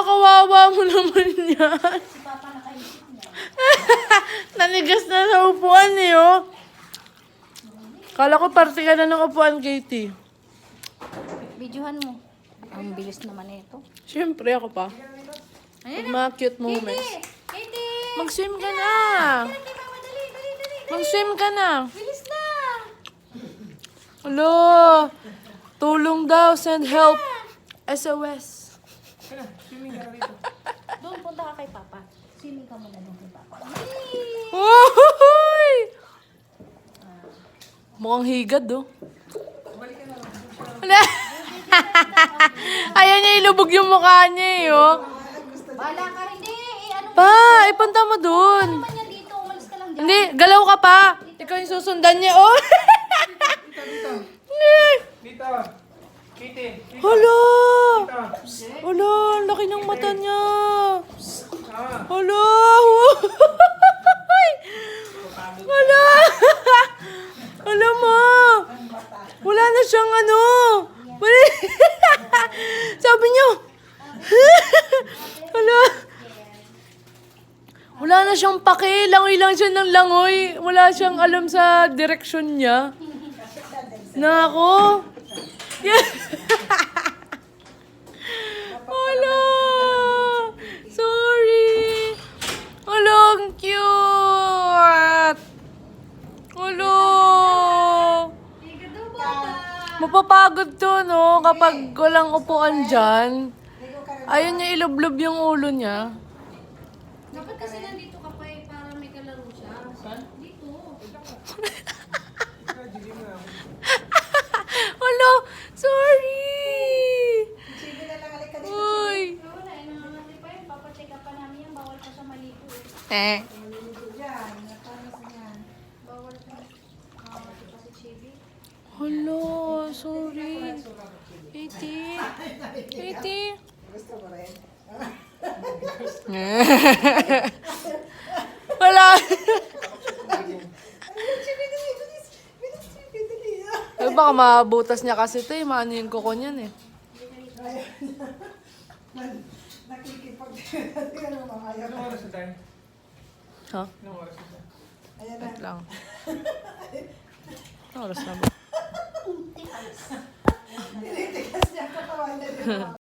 kawawa mo naman yan. Si Papa nakaisip niya. Nanigas na sa upuan eh, oh. Kala ko parte ka na ng upuan, Katie. Videohan mo. Ang bilis naman ito. Siyempre, ako pa. Ayan Pag mga cute moments. Katie! Mag-swim ka na. Katie, Mama, dali. Mag-swim ka na. Bilis na! Hello. Tulong daw. Send help. SOS. Doon, punta ka kay Papa. Swimming ka muna doon kay Papa. Uy! Mukhang higad, oh. Wala. Ayaw niya ilubog yung mukha niya, eh, oh. Bala ka rin ano Pa, ipunta mo dun. naman yan dito? Umalis ka lang dyan. Hindi, galaw ka pa. Ikaw yung susundan niya, oh. Dito. Kitty. Hala. Dito. Hala, ang laki ng mata niya. Ah. Hala. Hala. Hala mo. Wala na siyang ano. Wala. Sabi niyo. Hala. Wala na siyang pake. Langoy lang siya ng langoy. Wala siyang alam sa direksyon niya. Nako. Hala. Sorry. Hala, ang cute. Hala. Mapapagod to, no? Kapag walang upuan dyan. Ayun niya ilublob yung ulo niya. Dapat kasi nandito ka pa eh, para may kalaro siya. Dito. Hala, sorry. Uy. Wala, nangangati pa yun. Papacheck up pa namin yan. Bawal pa siya maligo eh. Bawal pa. Nangangati pa si Chibi. Hala, sorry. Katie. Katie. Wala. Eh, baka mabutas niya kasi ito eh. Maano yung kuko niyan eh. Anong oras na tayo? Ha? Anong oras na tayo? Wait lang. Anong oras na ba?